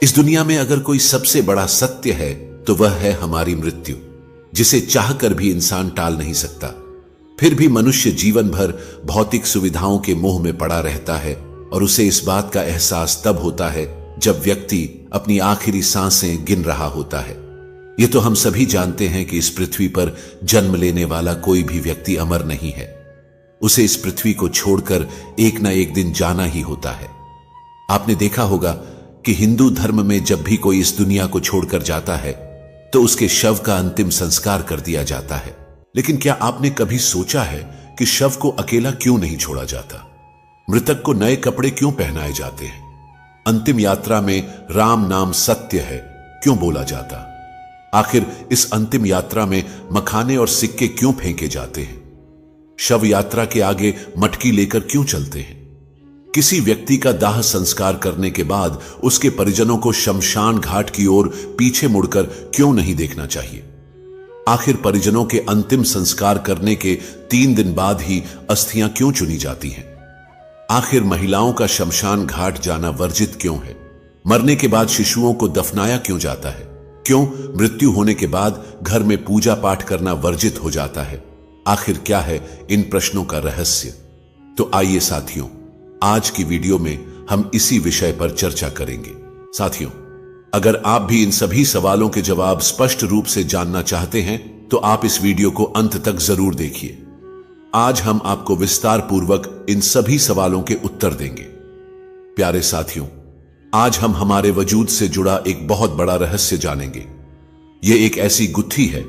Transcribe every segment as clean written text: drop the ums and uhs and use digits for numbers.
इस दुनिया में अगर कोई सबसे बड़ा सत्य है तो वह है हमारी मृत्यु, जिसे चाहकर भी इंसान टाल नहीं सकता। फिर भी मनुष्य जीवन भर भौतिक सुविधाओं के मोह में पड़ा रहता है और उसे इस बात का एहसास तब होता है जब व्यक्ति अपनी आखिरी सांसें गिन रहा होता है। ये तो हम सभी जानते हैं कि इस पृथ्वी पर जन्म लेने वाला कोई भी व्यक्ति अमर नहीं है। उसे इस पृथ्वी को छोड़कर एक ना एक दिन जाना ही होता है। आपने देखा होगा कि हिंदू धर्म में जब भी कोई इस दुनिया को छोड़कर जाता है तो उसके शव का अंतिम संस्कार कर दिया जाता है। लेकिन क्या आपने कभी सोचा है कि शव को अकेला क्यों नहीं छोड़ा जाता? मृतक को नए कपड़े क्यों पहनाए जाते हैं? अंतिम यात्रा में राम नाम सत्य है क्यों बोला जाता? आखिर इस अंतिम यात्रा में मखाने और सिक्के क्यों फेंके जाते हैं? शव यात्रा के आगे मटकी लेकर क्यों चलते हैं? किसी व्यक्ति का दाह संस्कार करने के बाद उसके परिजनों को शमशान घाट की ओर पीछे मुड़कर क्यों नहीं देखना चाहिए? आखिर परिजनों के अंतिम संस्कार करने के 3 दिन बाद ही अस्थियां क्यों चुनी जाती हैं? आखिर महिलाओं का शमशान घाट जाना वर्जित क्यों है? मरने के बाद शिशुओं को दफनाया क्यों जाता है? क्यों मृत्यु होने के बाद घर में पूजा पाठ करना वर्जित हो जाता है? आखिर क्या है इन प्रश्नों का रहस्य? तो आइए साथियों, आज की वीडियो में हम इसी विषय पर चर्चा करेंगे। साथियों, अगर आप भी इन सभी सवालों के जवाब स्पष्ट रूप से जानना चाहते हैं तो आप इस वीडियो को अंत तक जरूर देखिए। आज हम आपको विस्तार पूर्वक इन सभी सवालों के उत्तर देंगे। प्यारे साथियों, आज हम हमारे वजूद से जुड़ा एक बहुत बड़ा रहस्य जानेंगे। यह एक ऐसी गुत्थी है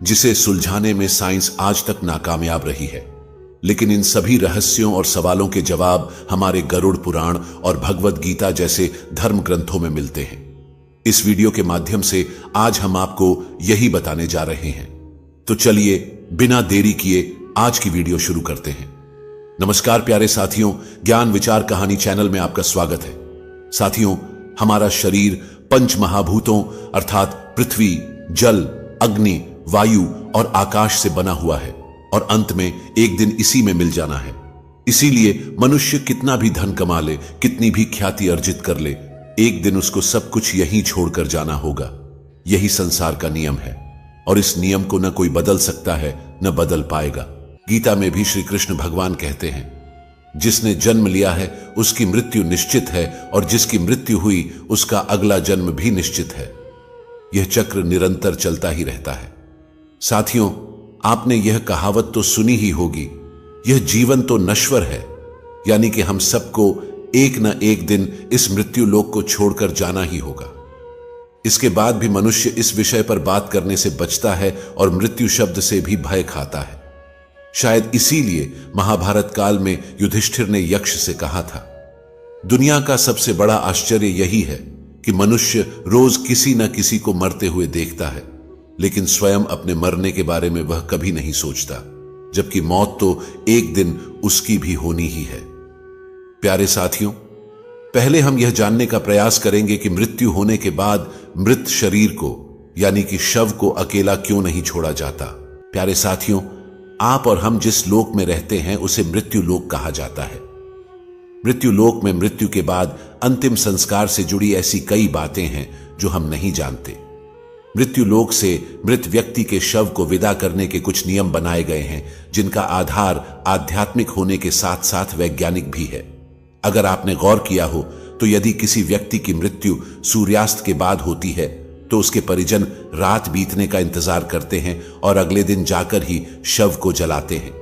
जिसे सुलझाने में साइंस आज तक नाकामयाब रही है, लेकिन इन सभी रहस्यों और सवालों के जवाब हमारे गरुड़ पुराण और भगवद गीता जैसे धर्म ग्रंथों में मिलते हैं। इस वीडियो के माध्यम से आज हम आपको यही बताने जा रहे हैं। तो चलिए बिना देरी किए आज की वीडियो शुरू करते हैं। नमस्कार प्यारे साथियों, ज्ञान विचार कहानी चैनल में आपका स्वागत है। साथियों, हमारा शरीर पंच महाभूतों अर्थात पृथ्वी, जल, अग्नि, वायु और आकाश से बना हुआ है और अंत में एक दिन इसी में मिल जाना है। इसीलिए मनुष्य कितना भी धन कमा ले, कितनी भी ख्याति अर्जित कर ले, एक दिन उसको सब कुछ यहीं छोड़कर जाना होगा। यही संसार का नियम है और इस नियम को न कोई बदल सकता है न बदल पाएगा। गीता में भी श्री कृष्ण भगवान कहते हैं, जिसने जन्म लिया है उसकी मृत्यु निश्चित है और जिसकी मृत्यु हुई उसका अगला जन्म भी निश्चित है। यह चक्र निरंतर चलता ही रहता है। साथियों, आपने यह कहावत तो सुनी ही होगी, यह जीवन तो नश्वर है, यानी कि हम सबको एक न एक दिन इस मृत्यु लोक को छोड़कर जाना ही होगा। इसके बाद भी मनुष्य इस विषय पर बात करने से बचता है और मृत्यु शब्द से भी भय खाता है। शायद इसीलिए महाभारत काल में युधिष्ठिर ने यक्ष से कहा था, दुनिया का सबसे बड़ा आश्चर्य यही है कि मनुष्य रोज किसी न किसी को मरते हुए देखता है, लेकिन स्वयं अपने मरने के बारे में वह कभी नहीं सोचता, जबकि मौत तो एक दिन उसकी भी होनी ही है। प्यारे साथियों, पहले हम यह जानने का प्रयास करेंगे कि मृत्यु होने के बाद मृत शरीर को यानी कि शव को अकेला क्यों नहीं छोड़ा जाता। प्यारे साथियों, आप और हम जिस लोक में रहते हैं उसे मृत्यु लोक कहा जाता है। मृत्यु लोक में मृत्यु के बाद अंतिम संस्कार से जुड़ी ऐसी कई बातें हैं जो हम नहीं जानते। मृत्यु लोक से मृत व्यक्ति के शव को विदा करने के कुछ नियम बनाए गए हैं, जिनका आधार आध्यात्मिक होने के साथ साथ वैज्ञानिक भी है। अगर आपने गौर किया हो तो यदि किसी व्यक्ति की मृत्यु सूर्यास्त के बाद होती है तो उसके परिजन रात बीतने का इंतजार करते हैं और अगले दिन जाकर ही शव को जलाते हैं।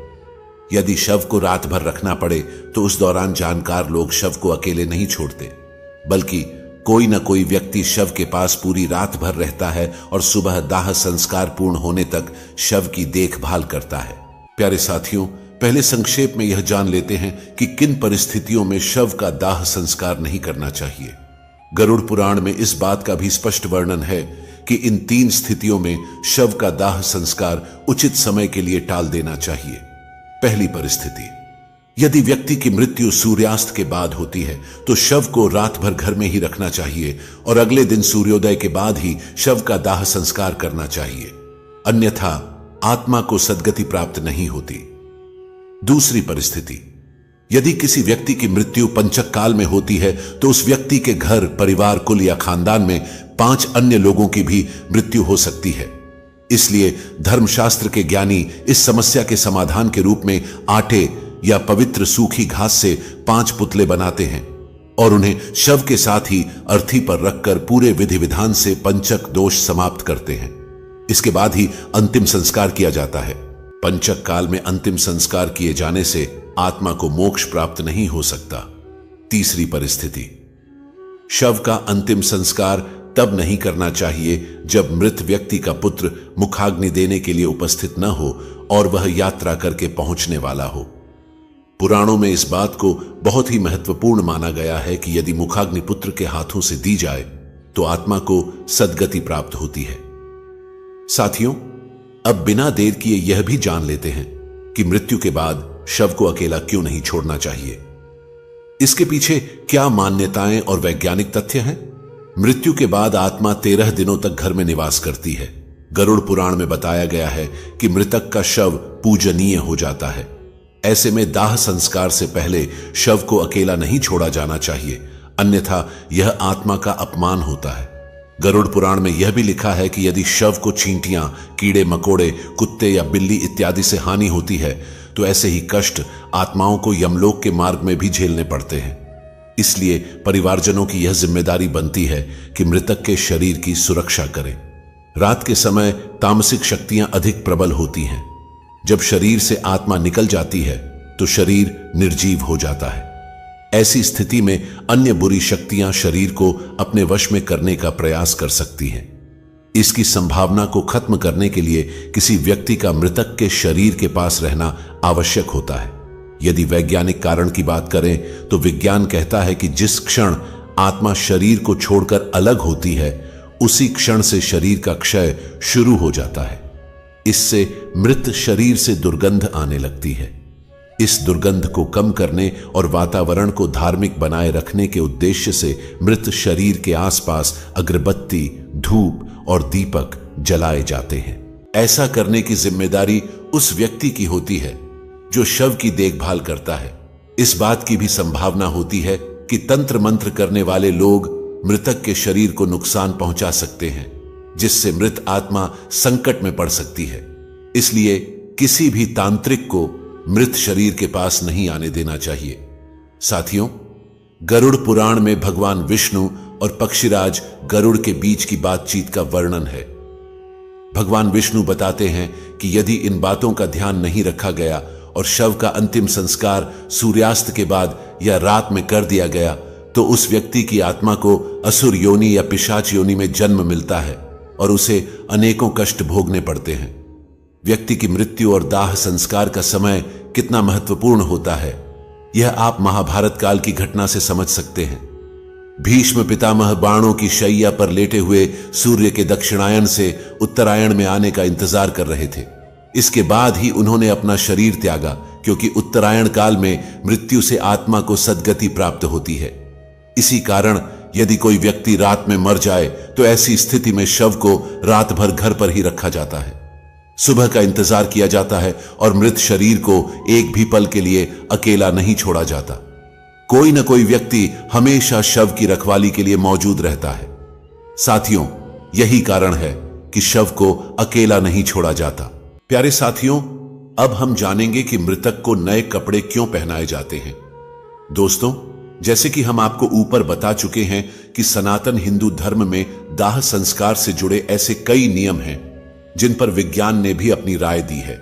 यदि शव को रात भर रखना पड़े तो उस दौरान जानकार लोग शव को अकेले नहीं छोड़ते, बल्कि कोई न कोई व्यक्ति शव के पास पूरी रात भर रहता है और सुबह दाह संस्कार पूर्ण होने तक शव की देखभाल करता है। प्यारे साथियों, पहले संक्षेप में यह जान लेते हैं कि किन परिस्थितियों में शव का दाह संस्कार नहीं करना चाहिए। गरुड़ पुराण में इस बात का भी स्पष्ट वर्णन है कि इन 3 स्थितियों में शव का दाह संस्कार उचित समय के लिए टाल देना चाहिए। पहली परिस्थिति, यदि व्यक्ति की मृत्यु सूर्यास्त के बाद होती है तो शव को रात भर घर में ही रखना चाहिए और अगले दिन सूर्योदय के बाद ही शव का दाह संस्कार करना चाहिए, अन्यथा आत्मा को सद्गति प्राप्त नहीं होती। दूसरी परिस्थिति, यदि किसी व्यक्ति की मृत्यु पंचक काल में होती है तो उस व्यक्ति के घर, परिवार, कुल या खानदान में 5 अन्य लोगों की भी मृत्यु हो सकती है। इसलिए धर्मशास्त्र के ज्ञानी इस समस्या के समाधान के रूप में आटे या पवित्र सूखी घास से 5 पुतले बनाते हैं और उन्हें शव के साथ ही अर्थी पर रखकर पूरे विधि विधान से पंचक दोष समाप्त करते हैं। इसके बाद ही अंतिम संस्कार किया जाता है। पंचक काल में अंतिम संस्कार किए जाने से आत्मा को मोक्ष प्राप्त नहीं हो सकता। तीसरी परिस्थिति, शव का अंतिम संस्कार तब नहीं करना चाहिए जब मृत व्यक्ति का पुत्र मुखाग्नि देने के लिए उपस्थित न हो और वह यात्रा करके पहुंचने वाला हो। पुराणों में इस बात को बहुत ही महत्वपूर्ण माना गया है कि यदि मुखाग्नि पुत्र के हाथों से दी जाए तो आत्मा को सद्गति प्राप्त होती है। साथियों, अब बिना देर किए यह भी जान लेते हैं कि मृत्यु के बाद शव को अकेला क्यों नहीं छोड़ना चाहिए। इसके पीछे क्या मान्यताएं और वैज्ञानिक तथ्य हैं? मृत्यु के बाद आत्मा 13 दिनों तक घर में निवास करती है। गरुड़ पुराण में बताया गया है कि मृतक का शव पूजनीय हो जाता है। ऐसे में दाह संस्कार से पहले शव को अकेला नहीं छोड़ा जाना चाहिए, अन्यथा यह आत्मा का अपमान होता है। गरुड़ पुराण में यह भी लिखा है कि यदि शव को चींटियां, कीड़े मकोड़े, कुत्ते या बिल्ली इत्यादि से हानि होती है तो ऐसे ही कष्ट आत्माओं को यमलोक के मार्ग में भी झेलने पड़ते हैं। इसलिए परिवारजनों की यह जिम्मेदारी बनती है कि मृतक के शरीर की सुरक्षा करें। रात के समय तामसिक शक्तियां अधिक प्रबल होती हैं। जब शरीर से आत्मा निकल जाती है तो शरीर निर्जीव हो जाता है। ऐसी स्थिति में अन्य बुरी शक्तियां शरीर को अपने वश में करने का प्रयास कर सकती हैं। इसकी संभावना को खत्म करने के लिए किसी व्यक्ति का मृतक के शरीर के पास रहना आवश्यक होता है। यदि वैज्ञानिक कारण की बात करें तो विज्ञान कहता है कि जिस क्षण आत्मा शरीर को छोड़कर अलग होती है उसी क्षण से शरीर का क्षय शुरू हो जाता है। इससे मृत शरीर से दुर्गंध आने लगती है। इस दुर्गंध को कम करने और वातावरण को धार्मिक बनाए रखने के उद्देश्य से मृत शरीर के आसपास अगरबत्ती, धूप और दीपक जलाए जाते हैं। ऐसा करने की जिम्मेदारी उस व्यक्ति की होती है जो शव की देखभाल करता है। इस बात की भी संभावना होती है कि तंत्र मंत्र करने वाले लोग मृतक के शरीर को नुकसान पहुंचा सकते हैं, जिससे मृत आत्मा संकट में पड़ सकती है। इसलिए किसी भी तांत्रिक को मृत शरीर के पास नहीं आने देना चाहिए। साथियों, गरुड़ पुराण में भगवान विष्णु और पक्षीराज गरुड़ के बीच की बातचीत का वर्णन है। भगवान विष्णु बताते हैं कि यदि इन बातों का ध्यान नहीं रखा गया और शव का अंतिम संस्कार सूर्यास्त के बाद या रात में कर दिया गया तो उस व्यक्ति की आत्मा को असुर योनि या पिशाच योनि में जन्म मिलता है और उसे अनेकों कष्ट भोगने पड़ते हैं। व्यक्ति की मृत्यु और दाह संस्कार का समय कितना महत्वपूर्ण होता है, यह आप महाभारत काल की घटना से समझ सकते हैं। भीष्म पितामह बाणों की शैया पर लेटे हुए सूर्य के दक्षिणायन से उत्तरायण में आने का इंतजार कर रहे थे। इसके बाद ही उन्होंने अपना शरीर त्यागा, क्योंकि उत्तरायण काल में मृत्यु से आत्मा को सद्गति प्राप्त होती है। इसी कारण यदि कोई व्यक्ति रात में मर जाए तो ऐसी स्थिति में शव को रात भर घर पर ही रखा जाता है। सुबह का इंतजार किया जाता है और मृत शरीर को एक भी पल के लिए अकेला नहीं छोड़ा जाता। कोई न कोई व्यक्ति हमेशा शव की रखवाली के लिए मौजूद रहता है। साथियों, यही कारण है कि शव को अकेला नहीं छोड़ा जाता। प्यारे साथियों, अब हम जानेंगे कि मृतक को नए कपड़े क्यों पहनाए जाते हैं। दोस्तों, जैसे कि हम आपको ऊपर बता चुके हैं कि सनातन हिंदू धर्म में दाह संस्कार से जुड़े ऐसे कई नियम हैं जिन पर विज्ञान ने भी अपनी राय दी है।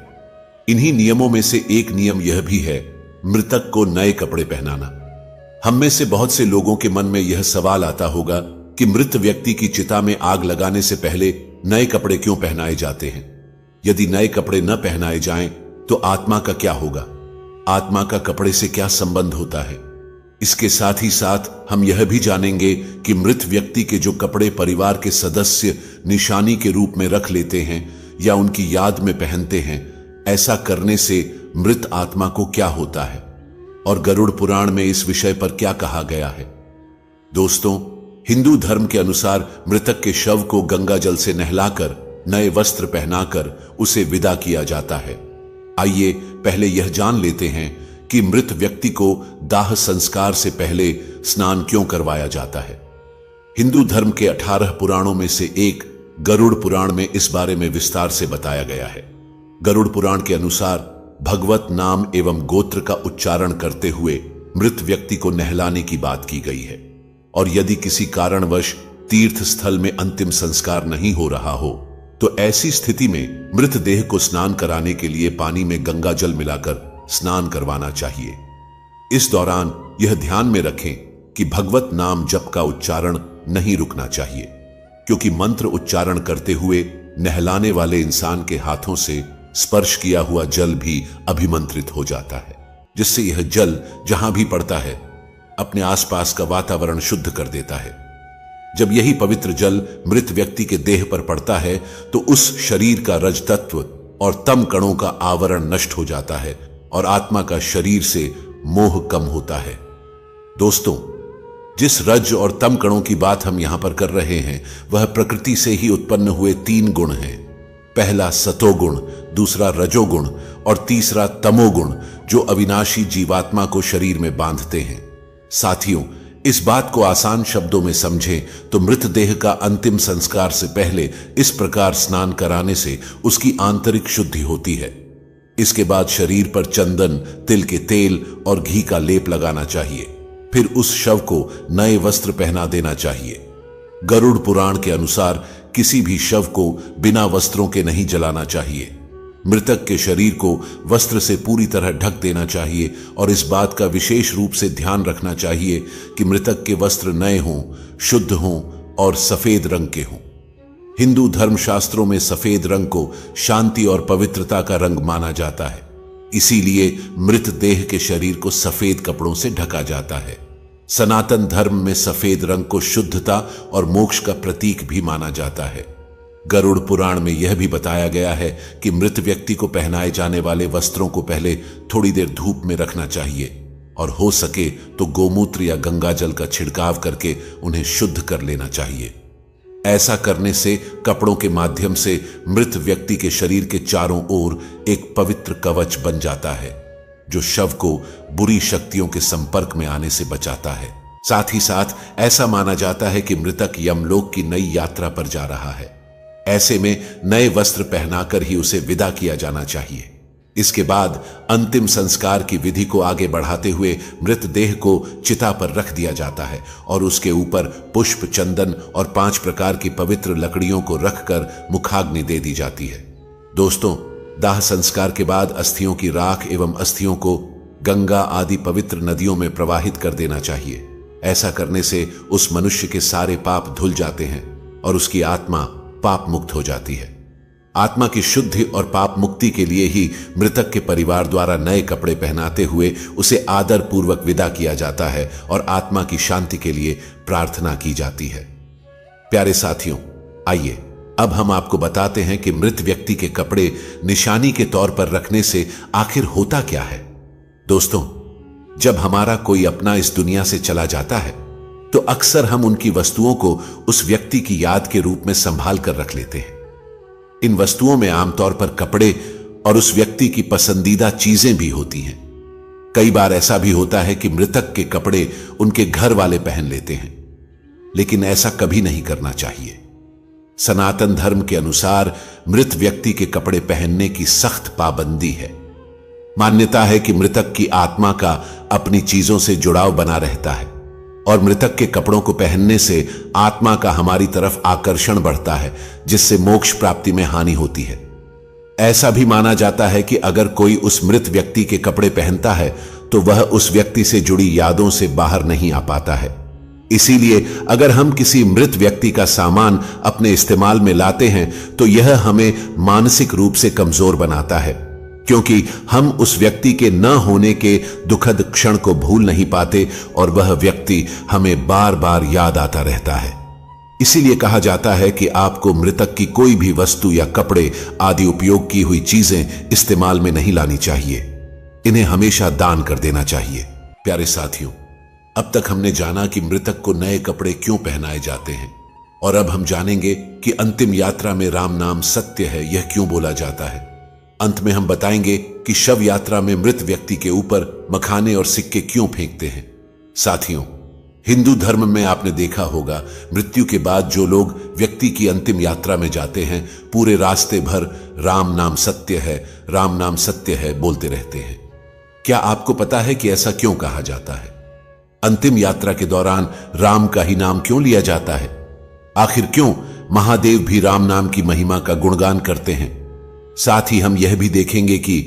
इन्हीं नियमों में से एक नियम यह भी है मृतक को नए कपड़े पहनाना। हम में से बहुत से लोगों के मन में यह सवाल आता होगा कि मृत व्यक्ति की चिता में आग लगाने से पहले नए कपड़े क्यों पहनाए जाते हैं। यदि नए कपड़े न पहनाए जाएं तो आत्मा का क्या होगा, आत्मा का कपड़े से क्या संबंध होता है। इसके साथ ही साथ हम यह भी जानेंगे कि मृत व्यक्ति के जो कपड़े परिवार के सदस्य निशानी के रूप में रख लेते हैं या उनकी याद में पहनते हैं, ऐसा करने से मृत आत्मा को क्या होता है और गरुड़ पुराण में इस विषय पर क्या कहा गया है। दोस्तों, हिंदू धर्म के अनुसार मृतक के शव को गंगा जल से नहलाकर नए वस्त्र पहनाकर उसे विदा किया जाता है। आइए पहले यह जान लेते हैं कि मृत व्यक्ति को दाह संस्कार से पहले स्नान क्यों करवाया जाता है। हिंदू धर्म के 18 पुराणों में से एक गरुड़ पुराण में इस बारे में विस्तार से बताया गया है। गरुड़ पुराण के अनुसार भगवत नाम एवं गोत्र का उच्चारण करते हुए मृत व्यक्ति को नहलाने की बात की गई है, और यदि किसी कारणवश तीर्थ स्थल में अंतिम संस्कार नहीं हो रहा हो तो ऐसी स्थिति में मृतदेह को स्नान कराने के लिए पानी में गंगा जल मिलाकर स्नान करवाना चाहिए। इस दौरान यह ध्यान में रखें कि भगवत नाम जप का उच्चारण नहीं रुकना चाहिए, क्योंकि मंत्र उच्चारण करते हुए नहलाने वाले इंसान के हाथों से स्पर्श किया हुआ जल भी अभिमंत्रित हो जाता है, जिससे यह जल जहां भी पड़ता है अपने आसपास का वातावरण शुद्ध कर देता है। जब यही पवित्र जल मृत व्यक्ति के देह पर पड़ता है तो उस शरीर का रज तत्व और तम कणों का आवरण नष्ट हो जाता है और आत्मा का शरीर से मोह कम होता है। दोस्तों, जिस रज और तम कणों की बात हम यहां पर कर रहे हैं वह प्रकृति से ही उत्पन्न हुए 3 गुण हैं। पहला सतोगुण, दूसरा रजोगुण और तीसरा तमोगुण, जो अविनाशी जीवात्मा को शरीर में बांधते हैं। साथियों, इस बात को आसान शब्दों में समझें तो मृतदेह का अंतिम संस्कार से पहले इस प्रकार स्नान कराने से उसकी आंतरिक शुद्धि होती है। इसके बाद शरीर पर चंदन, तिल के तेल और घी का लेप लगाना चाहिए। फिर उस शव को नए वस्त्र पहना देना चाहिए। गरुड़ पुराण के अनुसार किसी भी शव को बिना वस्त्रों के नहीं जलाना चाहिए। मृतक के शरीर को वस्त्र से पूरी तरह ढक देना चाहिए और इस बात का विशेष रूप से ध्यान रखना चाहिए कि मृतक के वस्त्र नए हों, शुद्ध हों और सफेद रंग के हों। हिंदू धर्मशास्त्रों में सफेद रंग को शांति और पवित्रता का रंग माना जाता है, इसीलिए मृतदेह के शरीर को सफेद कपड़ों से ढका जाता है। सनातन धर्म में सफेद रंग को शुद्धता और मोक्ष का प्रतीक भी माना जाता है। गरुड़ पुराण में यह भी बताया गया है कि मृत व्यक्ति को पहनाए जाने वाले वस्त्रों को पहले थोड़ी देर धूप में रखना चाहिए और हो सके तो गोमूत्र या गंगा जल का छिड़काव करके उन्हें शुद्ध कर लेना चाहिए। ऐसा करने से कपड़ों के माध्यम से मृत व्यक्ति के शरीर के चारों ओर एक पवित्र कवच बन जाता है, जो शव को बुरी शक्तियों के संपर्क में आने से बचाता है। साथ ही साथ ऐसा माना जाता है कि मृतक यमलोक की नई यात्रा पर जा रहा है। ऐसे में नए वस्त्र पहनाकर ही उसे विदा किया जाना चाहिए। इसके बाद अंतिम संस्कार की विधि को आगे बढ़ाते हुए मृतदेह को चिता पर रख दिया जाता है और उसके ऊपर पुष्प, चंदन और 5 प्रकार की पवित्र लकड़ियों को रखकर मुखाग्नि दे दी जाती है। दोस्तों, दाह संस्कार के बाद अस्थियों की राख एवं अस्थियों को गंगा आदि पवित्र नदियों में प्रवाहित कर देना चाहिए। ऐसा करने से उस मनुष्य के सारे पाप धुल जाते हैं और उसकी आत्मा पाप मुक्त हो जाती है। आत्मा की शुद्धि और पाप मुक्ति के लिए ही मृतक के परिवार द्वारा नए कपड़े पहनाते हुए उसे आदर पूर्वक विदा किया जाता है और आत्मा की शांति के लिए प्रार्थना की जाती है। प्यारे साथियों, आइए अब हम आपको बताते हैं कि मृत व्यक्ति के कपड़े निशानी के तौर पर रखने से आखिर होता क्या है। दोस्तों, जब हमारा कोई अपना इस दुनिया से चला जाता है तो अक्सर हम उनकी वस्तुओं को उस व्यक्ति की याद के रूप में संभाल कर रख लेते हैं। इन वस्तुओं में आमतौर पर कपड़े और उस व्यक्ति की पसंदीदा चीजें भी होती हैं। कई बार ऐसा भी होता है कि मृतक के कपड़े उनके घर वाले पहन लेते हैं, लेकिन ऐसा कभी नहीं करना चाहिए। सनातन धर्म के अनुसार मृत व्यक्ति के कपड़े पहनने की सख्त पाबंदी है। मान्यता है कि मृतक की आत्मा का अपनी चीजों से जुड़ाव बना रहता है और मृतक के कपड़ों को पहनने से आत्मा का हमारी तरफ आकर्षण बढ़ता है, जिससे मोक्ष प्राप्ति में हानि होती है। ऐसा भी माना जाता है कि अगर कोई उस मृत व्यक्ति के कपड़े पहनता है तो वह उस व्यक्ति से जुड़ी यादों से बाहर नहीं आ पाता है। इसीलिए अगर हम किसी मृत व्यक्ति का सामान अपने इस्तेमाल में लाते हैं तो यह हमें मानसिक रूप से कमजोर बनाता है, क्योंकि हम उस व्यक्ति के न होने के दुखद क्षण को भूल नहीं पाते और वह व्यक्ति हमें बार बार याद आता रहता है। इसीलिए कहा जाता है कि आपको मृतक की कोई भी वस्तु या कपड़े आदि उपयोग की हुई चीजें इस्तेमाल में नहीं लानी चाहिए। इन्हें हमेशा दान कर देना चाहिए। प्यारे साथियों, अब तक हमने जाना कि मृतक को नए कपड़े क्यों पहनाए जाते हैं, और अब हम जानेंगे कि अंतिम यात्रा में राम नाम सत्य है यह क्यों बोला जाता है। अंत में हम बताएंगे कि शव यात्रा में मृत व्यक्ति के ऊपर मखाने और सिक्के क्यों फेंकते हैं। साथियों, हिंदू धर्म में आपने देखा होगा, मृत्यु के बाद जो लोग व्यक्ति की अंतिम यात्रा में जाते हैं, पूरे रास्ते भर राम नाम सत्य है, राम नाम सत्य है बोलते रहते हैं। क्या आपको पता है कि ऐसा क्यों कहा जाता है? अंतिम यात्रा के दौरान राम का ही नाम क्यों लिया जाता है? आखिर क्यों महादेव भी राम नाम की महिमा का गुणगान करते हैं? साथ ही हम यह भी देखेंगे कि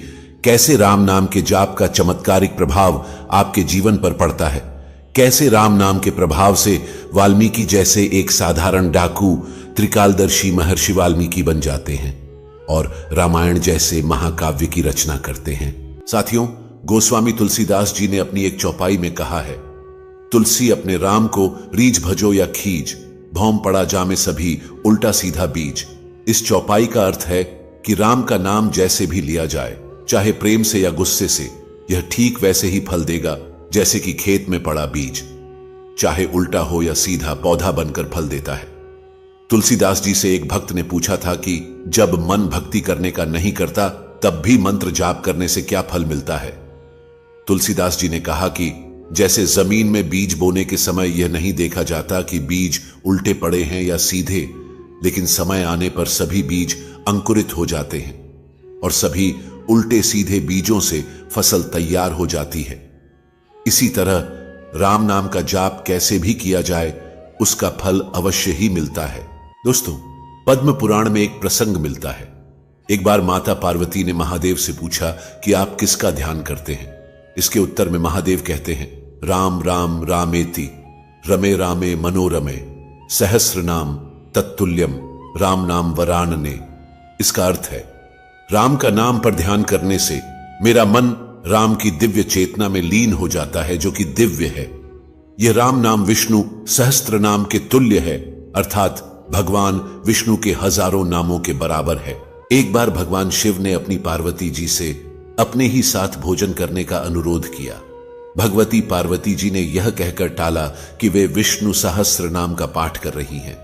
कैसे राम नाम के जाप का चमत्कारिक प्रभाव आपके जीवन पर पड़ता है, कैसे राम नाम के प्रभाव से वाल्मीकि जैसे एक साधारण डाकू त्रिकालदर्शी महर्षि वाल्मीकि बन जाते हैं और रामायण जैसे महाकाव्य की रचना करते हैं। साथियों, गोस्वामी तुलसीदास जी ने अपनी एक चौपाई में कहा है, तुलसी अपने राम को रीझ भजो या खींच, भौम पड़ा जामे सभी उल्टा सीधा बीज। इस चौपाई का अर्थ है कि राम का नाम जैसे भी लिया जाए, चाहे प्रेम से या गुस्से से, यह ठीक वैसे ही फल देगा जैसे कि खेत में पड़ा बीज, चाहे उल्टा हो या सीधा पौधा बनकर फल देता है। तुलसीदास जी से एक भक्त ने पूछा था कि जब मन भक्ति करने का नहीं करता तब भी मंत्र जाप करने से क्या फल मिलता है? तुलसीदास जी ने कहा कि जैसे जमीन में बीज बोने के समय यह नहीं देखा जाता कि बीज उल्टे पड़े हैं या सीधे, लेकिन समय आने पर सभी बीज अंकुरित हो जाते हैं और सभी उल्टे सीधे बीजों से फसल तैयार हो जाती है। इसी तरह राम नाम का जाप कैसे भी किया जाए, उसका फल अवश्य ही मिलता है। दोस्तों, पद्म पुराण में एक प्रसंग मिलता है। एक बार माता पार्वती ने महादेव से पूछा कि आप किसका ध्यान करते हैं? इसके उत्तर में महादेव कहते हैं, राम राम रामेति रमे रामे मनोरमे सहस्र नाम तत्तुल्यम राम नाम वरानने। इसका अर्थ है, राम का नाम पर ध्यान करने से मेरा मन राम की दिव्य चेतना में लीन हो जाता है, जो कि दिव्य है। यह राम नाम विष्णु सहस्त्र नाम के तुल्य है, अर्थात भगवान विष्णु के हजारों नामों के बराबर है। एक बार भगवान शिव ने अपनी पार्वती जी से अपने ही साथ भोजन करने का अनुरोध किया। भगवती पार्वती जी ने यह कहकर टाला कि वे विष्णु सहस्त्र नाम का पाठ कर रही हैं।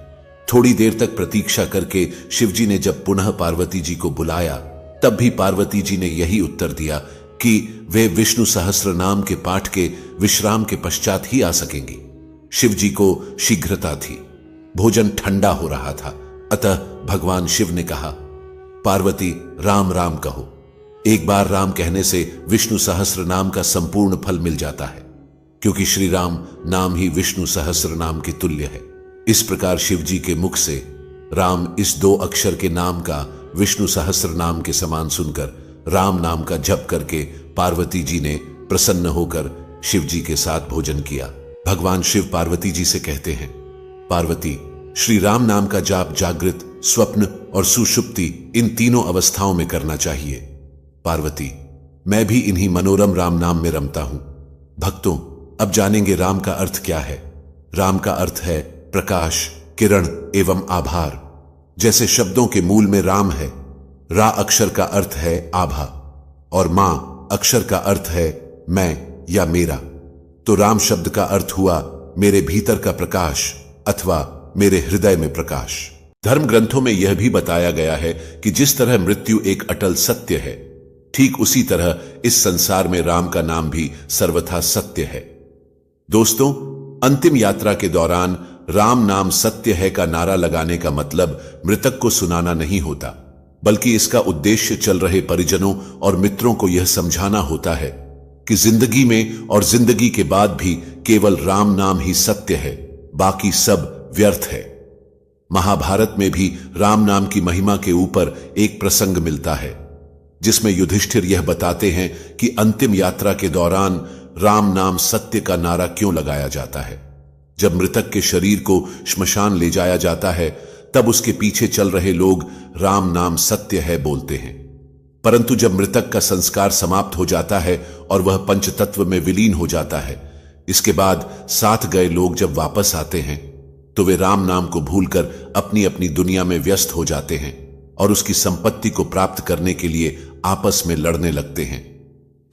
थोड़ी देर तक प्रतीक्षा करके शिवजी ने जब पुनः पार्वती जी को बुलाया, तब भी पार्वती जी ने यही उत्तर दिया कि वे विष्णु सहस्त्र नाम के पाठ के विश्राम के पश्चात ही आ सकेंगी। शिवजी को शीघ्रता थी, भोजन ठंडा हो रहा था, अतः भगवान शिव ने कहा, पार्वती राम राम कहो। एक बार राम कहने से विष्णु सहस्त्र नाम का संपूर्ण फल मिल जाता है, क्योंकि श्री राम नाम ही विष्णु सहस्त्र नाम के तुल्य है। इस प्रकार शिवजी के मुख से राम इस 2 अक्षर के नाम का विष्णु सहस्त्र नाम के समान सुनकर राम नाम का जप करके पार्वती जी ने प्रसन्न होकर शिवजी के साथ भोजन किया। भगवान शिव पार्वती जी से कहते हैं, पार्वती, श्री राम नाम का जाप जागृत, स्वप्न और सुषुप्ति इन तीनों अवस्थाओं में करना चाहिए। पार्वती, मैं भी इन्हीं मनोरम राम नाम में रमता हूं। भक्तों, अब जानेंगे राम का अर्थ क्या है। राम का अर्थ है प्रकाश, किरण एवं आभार। जैसे शब्दों के मूल में राम है, रा अक्षर का अर्थ है आभा और मां अक्षर का अर्थ है मैं या मेरा, तो राम शब्द का अर्थ हुआ मेरे भीतर का प्रकाश अथवा मेरे हृदय में प्रकाश। धर्म ग्रंथों में यह भी बताया गया है कि जिस तरह मृत्यु एक अटल सत्य है, ठीक उसी तरह इस संसार में राम का नाम भी सर्वथा सत्य है। दोस्तों, अंतिम यात्रा के दौरान राम नाम सत्य है का नारा लगाने का मतलब मृतक को सुनाना नहीं होता, बल्कि इसका उद्देश्य चल रहे परिजनों और मित्रों को यह समझाना होता है कि जिंदगी में और जिंदगी के बाद भी केवल राम नाम ही सत्य है, बाकी सब व्यर्थ है। महाभारत में भी राम नाम की महिमा के ऊपर एक प्रसंग मिलता है, जिसमें युधिष्ठिर यह बताते हैं कि अंतिम यात्रा के दौरान राम नाम सत्य का नारा क्यों लगाया जाता है। जब मृतक के शरीर को श्मशान ले जाया जाता है, तब उसके पीछे चल रहे लोग राम नाम सत्य है बोलते हैं, परंतु जब मृतक का संस्कार समाप्त हो जाता है और वह पंचतत्व में विलीन हो जाता है, इसके बाद साथ गए लोग जब वापस आते हैं तो वे राम नाम को भूलकर अपनी अपनी दुनिया में व्यस्त हो जाते हैं और उसकी संपत्ति को प्राप्त करने के लिए आपस में लड़ने लगते हैं।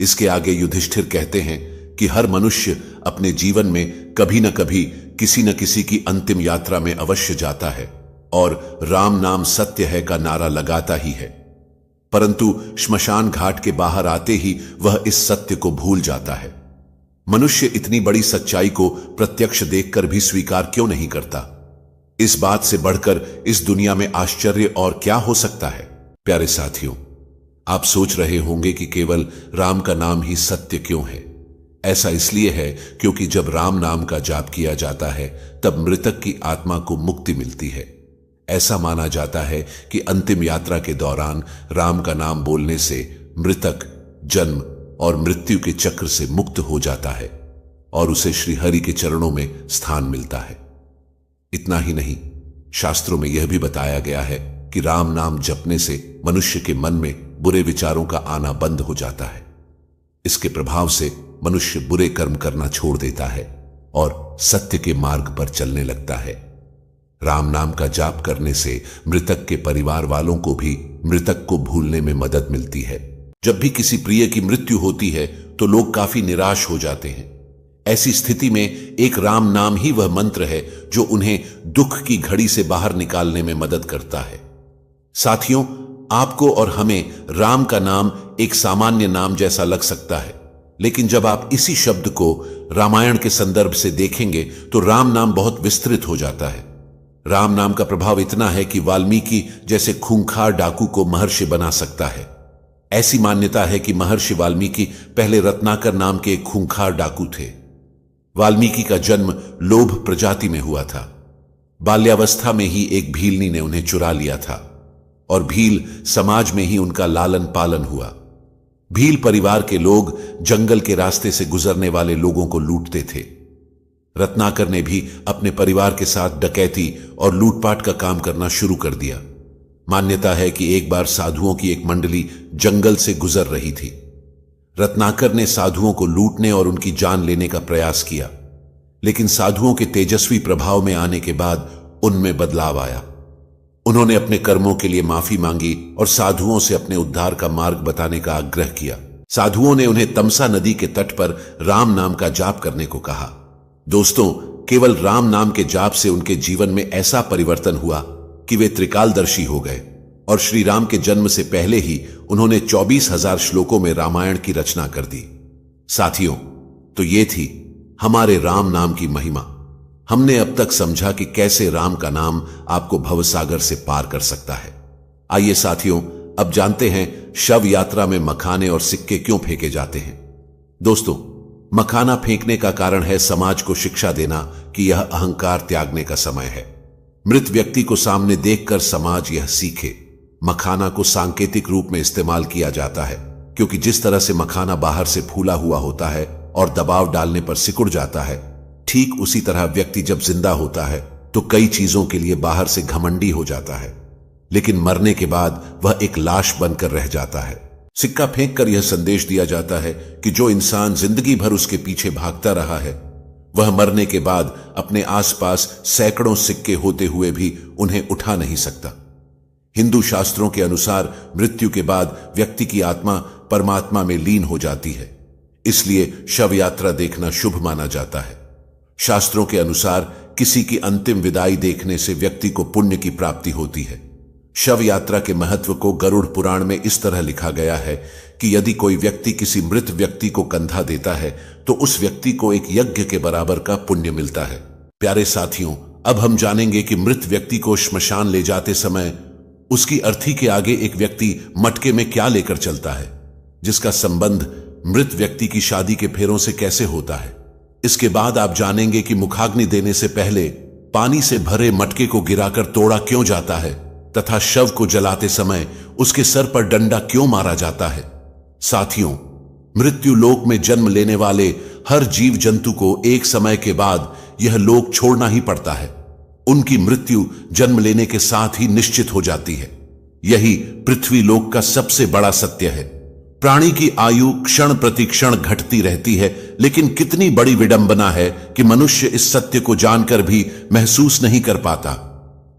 इसके आगे युधिष्ठिर कहते हैं कि हर मनुष्य अपने जीवन में कभी न कभी किसी न किसी की अंतिम यात्रा में अवश्य जाता है और राम नाम सत्य है का नारा लगाता ही है। परंतु श्मशान घाट के बाहर आते ही वह इस सत्य को भूल जाता है। मनुष्य इतनी बड़ी सच्चाई को प्रत्यक्ष देखकर भी स्वीकार क्यों नहीं करता? इस बात से बढ़कर इस दुनिया में आश्चर्य और क्या हो सकता है? प्यारे साथियों, आप सोच रहे होंगे कि केवल राम का नाम ही सत्य क्यों है। ऐसा इसलिए है क्योंकि जब राम नाम का जाप किया जाता है तब मृतक की आत्मा को मुक्ति मिलती है। ऐसा माना जाता है कि अंतिम यात्रा के दौरान राम का नाम बोलने से मृतक जन्म और मृत्यु के चक्र से मुक्त हो जाता है और उसे श्री हरि के चरणों में स्थान मिलता है। इतना ही नहीं, शास्त्रों में यह भी बताया गया है कि राम नाम जपने से मनुष्य के मन में बुरे विचारों का आना बंद हो जाता है। इसके प्रभाव से मनुष्य बुरे कर्म करना छोड़ देता है और सत्य के मार्ग पर चलने लगता है। राम नाम का जाप करने से मृतक के परिवार वालों को भी मृतक को भूलने में मदद मिलती है। जब भी किसी प्रिय की मृत्यु होती है तो लोग काफी निराश हो जाते हैं। ऐसी स्थिति में एक राम नाम ही वह मंत्र है जो उन्हें दुख की घड़ी से बाहर निकालने में मदद करता है। साथियों, आपको और हमें राम का नाम एक सामान्य नाम जैसा लग सकता है, लेकिन जब आप इसी शब्द को रामायण के संदर्भ से देखेंगे तो राम नाम बहुत विस्तृत हो जाता है। राम नाम का प्रभाव इतना है कि वाल्मीकि जैसे खूंखार डाकू को महर्षि बना सकता है। ऐसी मान्यता है कि महर्षि वाल्मीकि पहले रत्नाकर नाम के एक खूंखार डाकू थे। वाल्मीकि का जन्म लोभ प्रजाति में हुआ था। बाल्यावस्था में ही एक भीलनी ने उन्हें चुरा लिया था और भील समाज में ही उनका लालन पालन हुआ। भील परिवार के लोग जंगल के रास्ते से गुजरने वाले लोगों को लूटते थे। रत्नाकर ने भी अपने परिवार के साथ डकैती और लूटपाट का काम करना शुरू कर दिया। मान्यता है कि एक बार साधुओं की एक मंडली जंगल से गुजर रही थी। रत्नाकर ने साधुओं को लूटने और उनकी जान लेने का प्रयास किया, लेकिन साधुओं के तेजस्वी प्रभाव में आने के बाद उनमें बदलाव आया। उन्होंने अपने कर्मों के लिए माफी मांगी और साधुओं से अपने उद्धार का मार्ग बताने का आग्रह किया। साधुओं ने उन्हें तमसा नदी के तट पर राम नाम का जाप करने को कहा। दोस्तों, केवल राम नाम के जाप से उनके जीवन में ऐसा परिवर्तन हुआ कि वे त्रिकालदर्शी हो गए और श्री राम के जन्म से पहले ही उन्होंने 24,000 श्लोकों में रामायण की रचना कर दी। साथियों, तो ये थी हमारे राम नाम की महिमा। हमने अब तक समझा कि कैसे राम का नाम आपको भवसागर से पार कर सकता है। आइए साथियों, अब जानते हैं शव यात्रा में मखाने और सिक्के क्यों फेंके जाते हैं। दोस्तों, मखाना फेंकने का कारण है समाज को शिक्षा देना कि यह अहंकार त्यागने का समय है। मृत व्यक्ति को सामने देखकर समाज यह सीखे। मखाना को सांकेतिक रूप में इस्तेमाल किया जाता है क्योंकि जिस तरह से मखाना बाहर से फूला हुआ होता है और दबाव डालने पर सिकुड़ जाता है, ठीक उसी तरह व्यक्ति जब जिंदा होता है तो कई चीजों के लिए बाहर से घमंडी हो जाता है, लेकिन मरने के बाद वह एक लाश बनकर रह जाता है। सिक्का फेंककर यह संदेश दिया जाता है कि जो इंसान जिंदगी भर उसके पीछे भागता रहा है, वह मरने के बाद अपने आसपास सैकड़ों सिक्के होते हुए भी उन्हें उठा नहीं सकता। हिंदू शास्त्रों के अनुसार मृत्यु के बाद व्यक्ति की आत्मा परमात्मा में लीन हो जाती है, इसलिए शव यात्रा देखना शुभ माना जाता है। शास्त्रों के अनुसार किसी की अंतिम विदाई देखने से व्यक्ति को पुण्य की प्राप्ति होती है। शव यात्रा के महत्व को गरुड़ पुराण में इस तरह लिखा गया है कि यदि कोई व्यक्ति किसी मृत व्यक्ति को कंधा देता है तो उस व्यक्ति को एक यज्ञ के बराबर का पुण्य मिलता है। प्यारे साथियों, अब हम जानेंगे कि मृत व्यक्ति को श्मशान ले जाते समय उसकी अर्थी के आगे एक व्यक्ति मटके में क्या लेकर चलता है, जिसका संबंध मृत व्यक्ति की शादी के फेरों से कैसे होता है। इसके बाद आप जानेंगे कि मुखाग्नि देने से पहले पानी से भरे मटके को गिराकर तोड़ा क्यों जाता है तथा शव को जलाते समय उसके सर पर डंडा क्यों मारा जाता है। साथियों, मृत्यु लोक में जन्म लेने वाले हर जीव जंतु को एक समय के बाद यह लोक छोड़ना ही पड़ता है। उनकी मृत्यु जन्म लेने के साथ ही निश्चित हो जाती है। यही पृथ्वी लोक का सबसे बड़ा सत्य है। प्राणी की आयु क्षण प्रति क्षण घटती रहती है, लेकिन कितनी बड़ी विडंबना है कि मनुष्य इस सत्य को जानकर भी महसूस नहीं कर पाता।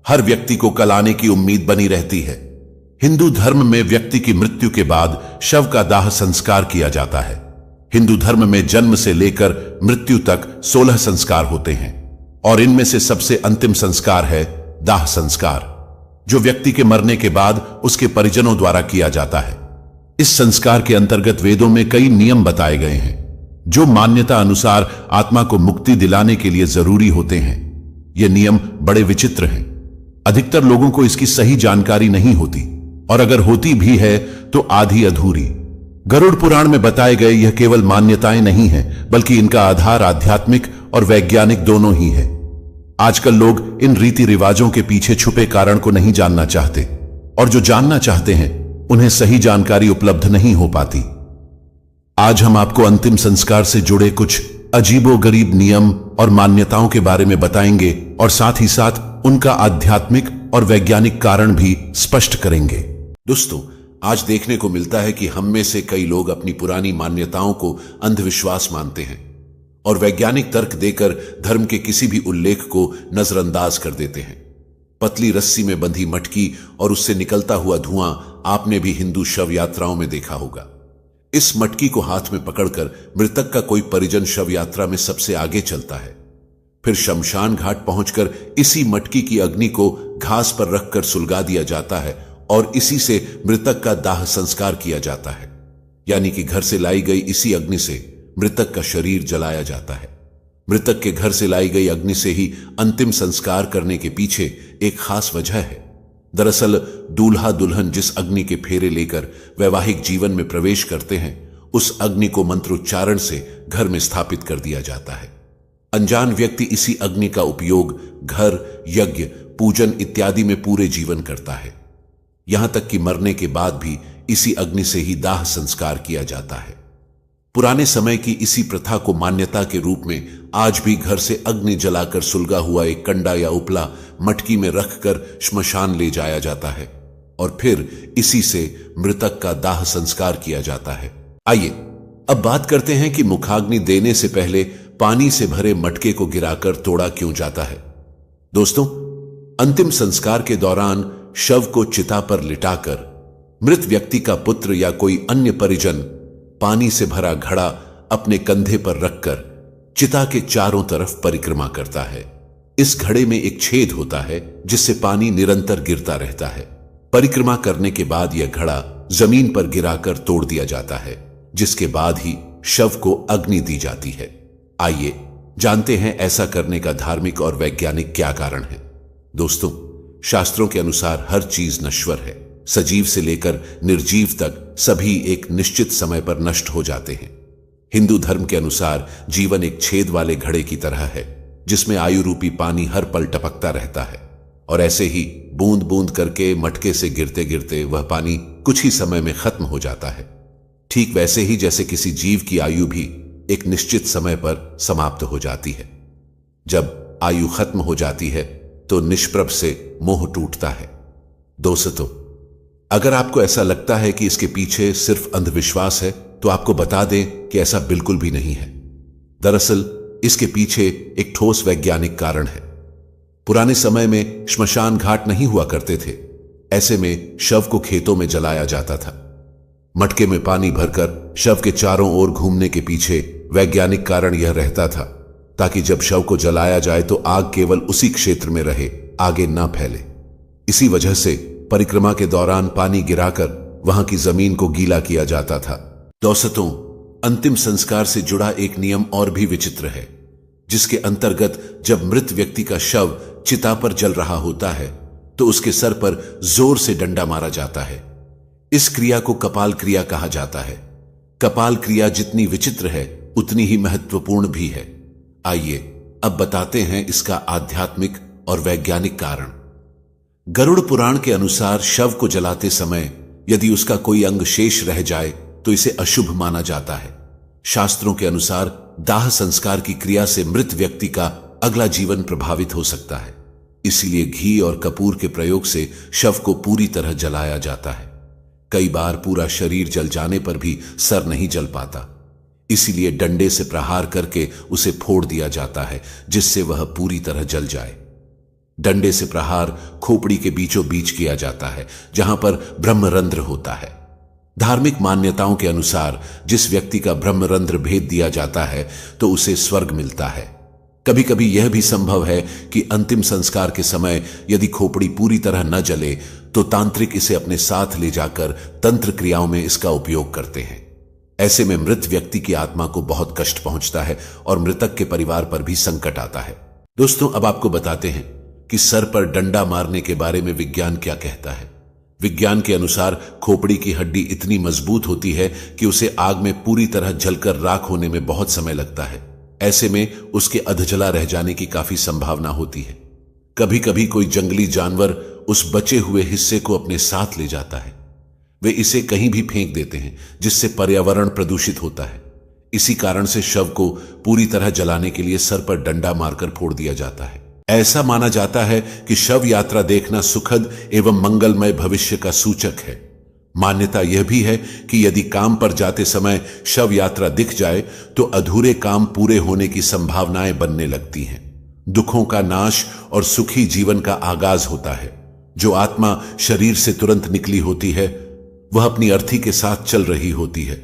हर व्यक्ति को कल आने की उम्मीद बनी रहती है। हिंदू धर्म में व्यक्ति की मृत्यु के बाद शव का दाह संस्कार किया जाता है। हिंदू धर्म में जन्म से लेकर मृत्यु तक 16 संस्कार होते हैं और इनमें से सबसे अंतिम संस्कार है दाह संस्कार। जो व्यक्ति के मरने के बाद उसके परिजनों द्वारा किया जाता है। इस संस्कार के अंतर्गत वेदों में कई नियम बताए गए हैं जो मान्यता अनुसार आत्मा को मुक्ति दिलाने के लिए जरूरी होते हैं। ये नियम बड़े विचित्र हैं। अधिकतर लोगों को इसकी सही जानकारी नहीं होती, और अगर होती भी है तो आधी अधूरी। गरुड़ पुराण में बताए गए यह केवल मान्यताएं नहीं हैं, बल्कि इनका आधार आध्यात्मिक और वैज्ञानिक दोनों ही है। आजकल लोग इन रीति रिवाजों के पीछे छुपे कारण को नहीं जानना चाहते, और जो जानना चाहते हैं उन्हें सही जानकारी उपलब्ध नहीं हो पाती। आज हम आपको अंतिम संस्कार से जुड़े कुछ अजीबोगरीब नियम और मान्यताओं के बारे में बताएंगे, और साथ ही साथ उनका आध्यात्मिक और वैज्ञानिक कारण भी स्पष्ट करेंगे। दोस्तों, आज देखने को मिलता है कि हम में से कई लोग अपनी पुरानी मान्यताओं को अंधविश्वास मानते हैं और वैज्ञानिक तर्क देकर धर्म के किसी भी उल्लेख को नजरअंदाज कर देते हैं। पतली रस्सी में बंधी मटकी और उससे निकलता हुआ धुआं आपने भी हिंदू शव यात्राओं में देखा होगा। इस मटकी को हाथ में पकड़कर मृतक का कोई परिजन शव यात्रा में सबसे आगे चलता है। फिर शमशान घाट पहुंचकर इसी मटकी की अग्नि को घास पर रखकर सुलगा दिया जाता है और इसी से मृतक का दाह संस्कार किया जाता है। यानी कि घर से लाई गई इसी अग्नि से मृतक का शरीर जलाया जाता है। मृतक के घर से लाई गई अग्नि से ही अंतिम संस्कार करने के पीछे एक खास वजह है। दरअसल दूल्हा दुल्हन जिस अग्नि के फेरे लेकर वैवाहिक जीवन में प्रवेश करते हैं, उस अग्नि को मंत्रोच्चारण से घर में स्थापित कर दिया जाता है। अनजान व्यक्ति इसी अग्नि का उपयोग घर, यज्ञ, पूजन इत्यादि में पूरे जीवन करता है। यहां तक कि मरने के बाद भी इसी अग्नि से ही दाह संस्कार किया जाता है। पुराने समय की इसी प्रथा को मान्यता के रूप में आज भी घर से अग्नि जलाकर सुलगा हुआ एक कंडा या उपला मटकी में रखकर श्मशान ले जाया जाता है और फिर इसी से मृतक का दाह संस्कार किया जाता है। आइए अब बात करते हैं कि मुखाग्नि देने से पहले पानी से भरे मटके को गिराकर तोड़ा क्यों जाता है। दोस्तों, अंतिम संस्कार के दौरान शव को चिता पर लिटाकर मृत व्यक्ति का पुत्र या कोई अन्य परिजन पानी से भरा घड़ा अपने कंधे पर रखकर चिता के चारों तरफ परिक्रमा करता है। इस घड़े में एक छेद होता है जिससे पानी निरंतर गिरता रहता है। परिक्रमा करने के बाद यह घड़ा जमीन पर गिराकर तोड़ दिया जाता है, जिसके बाद ही शव को अग्नि दी जाती है। आइए जानते हैं ऐसा करने का धार्मिक और वैज्ञानिक क्या कारण है। दोस्तों, शास्त्रों के अनुसार हर चीज नश्वर है। सजीव से लेकर निर्जीव तक सभी एक निश्चित समय पर नष्ट हो जाते हैं। हिंदू धर्म के अनुसार जीवन एक छेद वाले घड़े की तरह है जिसमें आयु रूपी पानी हर पल टपकता रहता है, और ऐसे ही बूंद बूंद करके मटके से गिरते गिरते वह पानी कुछ ही समय में खत्म हो जाता है। ठीक वैसे ही जैसे किसी जीव की आयु भी एक निश्चित समय पर समाप्त हो जाती है। जब आयु खत्म हो जाती है तो निष्प्रभ से मोह टूटता है। दोस्तों, अगर आपको ऐसा लगता है कि इसके पीछे सिर्फ अंधविश्वास है, तो आपको बता दें कि ऐसा बिल्कुल भी नहीं है। दरअसल इसके पीछे एक ठोस वैज्ञानिक कारण है। पुराने समय में श्मशान घाट नहीं हुआ करते थे। ऐसे में शव को खेतों में जलाया जाता था। मटके में पानी भरकर शव के चारों ओर घूमने के पीछे वैज्ञानिक कारण यह रहता था ताकि जब शव को जलाया जाए तो आग केवल उसी क्षेत्र में रहे, आगे ना फैले। इसी वजह से परिक्रमा के दौरान पानी गिराकर वहां की जमीन को गीला किया जाता था। दोस्तों, अंतिम संस्कार से जुड़ा एक नियम और भी विचित्र है, जिसके अंतर्गत जब मृत व्यक्ति का शव चिता पर जल रहा होता है तो उसके सर पर जोर से डंडा मारा जाता है। इस क्रिया को कपाल क्रिया कहा जाता है। कपाल क्रिया जितनी विचित्र है उतनी ही महत्वपूर्ण भी है। आइए अब बताते हैं इसका आध्यात्मिक और वैज्ञानिक कारण। गरुड़ पुराण के अनुसार शव को जलाते समय यदि उसका कोई अंग शेष रह जाए तो इसे अशुभ माना जाता है। शास्त्रों के अनुसार दाह संस्कार की क्रिया से मृत व्यक्ति का अगला जीवन प्रभावित हो सकता है। इसीलिए घी और कपूर के प्रयोग से शव को पूरी तरह जलाया जाता है। कई बार पूरा शरीर जल जाने पर भी सर नहीं जल पाता, इसीलिए डंडे से प्रहार करके उसे फोड़ दिया जाता है जिससे वह पूरी तरह जल जाए। डंडे से प्रहार खोपड़ी के बीचों बीच किया जाता है जहां पर ब्रह्मरंध्र होता है। धार्मिक मान्यताओं के अनुसार जिस व्यक्ति का ब्रह्मरंध्र भेद दिया जाता है तो उसे स्वर्ग मिलता है। कभी कभी यह भी संभव है कि अंतिम संस्कार के समय यदि खोपड़ी पूरी तरह न जले तो तांत्रिक इसे अपने साथ ले जाकर तंत्र क्रियाओं में इसका उपयोग करते हैं। ऐसे में मृत व्यक्ति की आत्मा को बहुत कष्ट पहुंचता है और मृतक के परिवार पर भी संकट आता है। दोस्तों, अब आपको बताते हैं कि सर पर डंडा मारने के बारे में विज्ञान क्या कहता है। विज्ञान के अनुसार खोपड़ी की हड्डी इतनी मजबूत होती है कि उसे आग में पूरी तरह जलकर राख होने में बहुत समय लगता है। ऐसे में उसके अधजला रह जाने की काफी संभावना होती है। कभी कभी कोई जंगली जानवर उस बचे हुए हिस्से को अपने साथ ले जाता है। वे इसे कहीं भी फेंक देते हैं, जिससे पर्यावरण प्रदूषित होता है। इसी कारण से शव को पूरी तरह जलाने के लिए सर पर डंडा मारकर फोड़ दिया जाता है। ऐसा माना जाता है कि शव यात्रा देखना सुखद एवं मंगलमय भविष्य का सूचक है। मान्यता यह भी है कि यदि काम पर जाते समय शव यात्रा दिख जाए तो अधूरे काम पूरे होने की संभावनाएं बनने लगती हैं। दुखों का नाश और सुखी जीवन का आगाज होता है। जो आत्मा शरीर से तुरंत निकली होती है वह अपनी अर्थी के साथ चल रही होती है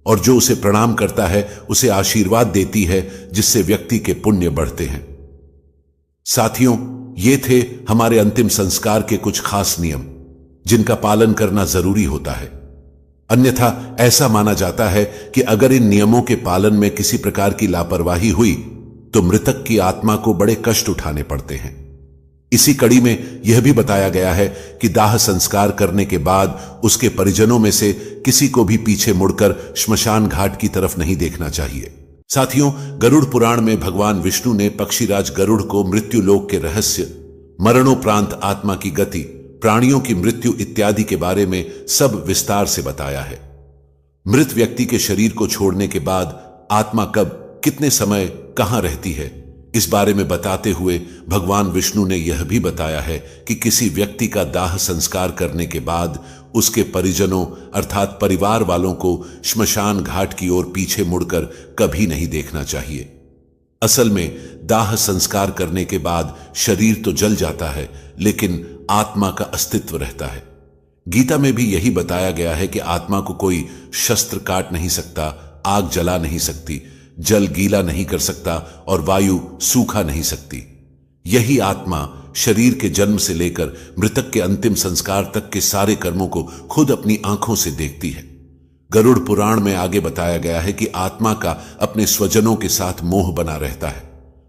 और जो उसे प्रणाम करता है उसे आशीर्वाद देती है, जिससे व्यक्ति के पुण्य बढ़ते हैं। साथियों, ये थे हमारे अंतिम संस्कार के कुछ खास नियम जिनका पालन करना जरूरी होता है। अन्यथा ऐसा माना जाता है कि अगर इन नियमों के पालन में किसी प्रकार की लापरवाही हुई तो मृतक की आत्मा को बड़े कष्ट उठाने पड़ते हैं। इसी कड़ी में यह भी बताया गया है कि दाह संस्कार करने के बाद उसके परिजनों में से किसी को भी पीछे मुड़कर श्मशान घाट की तरफ नहीं देखना चाहिए। साथियों, गरुड़ पुराण में भगवान विष्णु ने पक्षीराज गरुड़ को मृत्यु लोक के रहस्य, मरणोपरांत आत्मा की गति, प्राणियों की मृत्यु इत्यादि के बारे में सब विस्तार से बताया है। मृत व्यक्ति के शरीर को छोड़ने के बाद आत्मा कब, कितने समय, कहां रहती है, इस बारे में बताते हुए भगवान विष्णु ने यह भी बताया है कि किसी व्यक्ति का दाह संस्कार करने के बाद उसके परिजनों अर्थात परिवार वालों को श्मशान घाट की ओर पीछे मुड़कर कभी नहीं देखना चाहिए। असल में दाह संस्कार करने के बाद शरीर तो जल जाता है, लेकिन आत्मा का अस्तित्व रहता है। गीता में भी यही बताया गया है कि आत्मा को कोई शस्त्र काट नहीं सकता, आग जला नहीं सकती, जल गीला नहीं कर सकता और वायु सूखा नहीं सकती। यही आत्मा शरीर के जन्म से लेकर मृतक के अंतिम संस्कार तक के सारे कर्मों को खुद अपनी आंखों से देखती है। गरुड़ पुराण में आगे बताया गया है कि आत्मा का अपने स्वजनों के साथ मोह बना रहता है।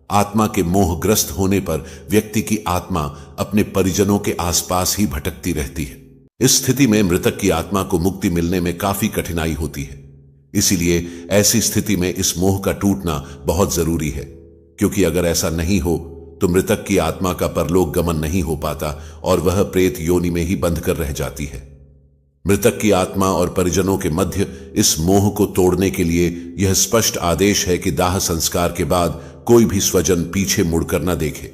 आत्मा के मोहग्रस्त होने पर व्यक्ति की आत्मा अपने परिजनों के आसपास ही भटकती रहती है। इस स्थिति में मृतक की आत्मा को मुक्ति मिलने में काफी कठिनाई होती है। इसीलिए ऐसी स्थिति में इस मोह का टूटना बहुत जरूरी है, क्योंकि अगर ऐसा नहीं हो तो मृतक की आत्मा का परलोक गमन नहीं हो पाता और वह प्रेत योनि में ही बंध कर रह जाती है। मृतक की आत्मा और परिजनों के मध्य इस मोह को तोड़ने के लिए यह स्पष्ट आदेश है कि दाह संस्कार के बाद कोई भी स्वजन पीछे मुड़कर न देखे,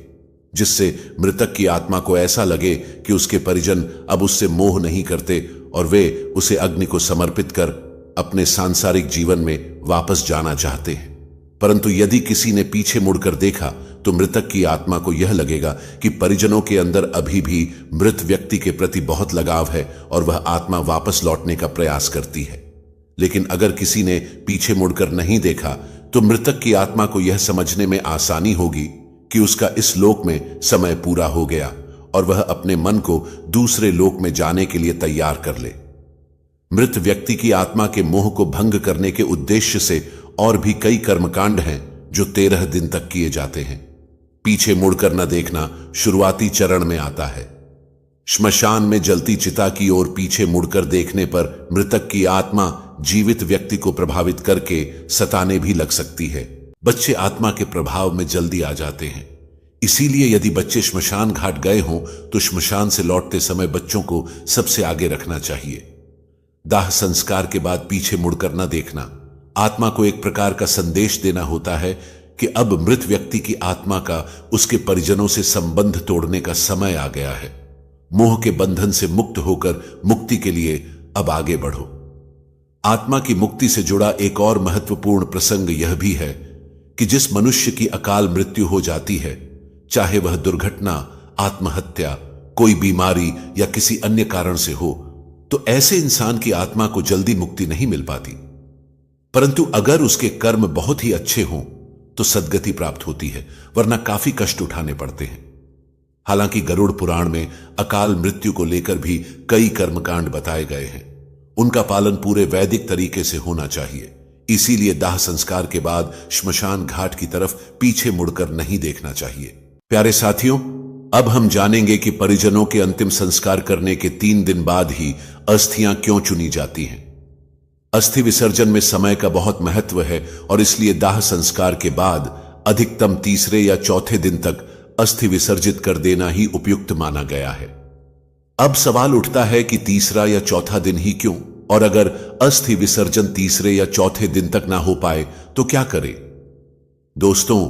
जिससे मृतक की आत्मा को ऐसा लगे कि उसके परिजन अब उससे मोह नहीं करते और वे उसे अग्नि को समर्पित कर अपने सांसारिक जीवन में वापस जाना चाहते हैं। परंतु यदि किसी ने पीछे मुड़कर देखा तो मृतक की आत्मा को यह लगेगा कि परिजनों के अंदर अभी भी मृत व्यक्ति के प्रति बहुत लगाव है और वह आत्मा वापस लौटने का प्रयास करती है। लेकिन अगर किसी ने पीछे मुड़कर नहीं देखा तो मृतक की आत्मा को यह समझने में आसानी होगी कि उसका इस लोक में समय पूरा हो गया और वह अपने मन को दूसरे लोक में जाने के लिए तैयार कर ले। मृत व्यक्ति की आत्मा के मोह को भंग करने के उद्देश्य से और भी कई कर्मकांड हैं जो 13 दिन तक किए जाते हैं। पीछे मुड़कर न देखना शुरुआती चरण में आता है। श्मशान में जलती चिता की ओर पीछे मुड़कर देखने पर मृतक की आत्मा जीवित व्यक्ति को प्रभावित करके सताने भी लग सकती है। बच्चे आत्मा के प्रभाव में जल्दी आ जाते हैं। इसीलिए यदि बच्चे श्मशान घाट गए हों तो श्मशान से लौटते समय बच्चों को सबसे आगे रखना चाहिए। दाह संस्कार के बाद पीछे मुड़कर न देखना आत्मा को एक प्रकार का संदेश देना होता है कि अब मृत व्यक्ति की आत्मा का उसके परिजनों से संबंध तोड़ने का समय आ गया है। मोह के बंधन से मुक्त होकर मुक्ति के लिए अब आगे बढ़ो। आत्मा की मुक्ति से जुड़ा एक और महत्वपूर्ण प्रसंग यह भी है कि जिस मनुष्य की अकाल मृत्यु हो जाती है, चाहे वह दुर्घटना, आत्महत्या, कोई बीमारी या किसी अन्य कारण से हो, तो ऐसे इंसान की आत्मा को जल्दी मुक्ति नहीं मिल पाती। परंतु अगर उसके कर्म बहुत ही अच्छे हों तो सद्गति प्राप्त होती है, वरना काफी कष्ट उठाने पड़ते हैं। हालांकि गरुड़ पुराण में अकाल मृत्यु को लेकर भी कई कर्मकांड बताए गए हैं। उनका पालन पूरे वैदिक तरीके से होना चाहिए। इसीलिए दाह संस्कार के बाद श्मशान घाट की तरफ पीछे मुड़कर नहीं देखना चाहिए। प्यारे साथियों, अब हम जानेंगे कि परिजनों के अंतिम संस्कार करने के 3 दिन बाद ही अस्थियां क्यों चुनी जाती हैं। अस्थि विसर्जन में समय का बहुत महत्व है और इसलिए दाह संस्कार के बाद अधिकतम तीसरे या चौथे दिन तक अस्थि विसर्जित कर देना ही उपयुक्त माना गया है। अब सवाल उठता है कि तीसरा या चौथा दिन ही क्यों, और अगर अस्थि विसर्जन तीसरे या चौथे दिन तक ना हो पाए तो क्या करें? दोस्तों,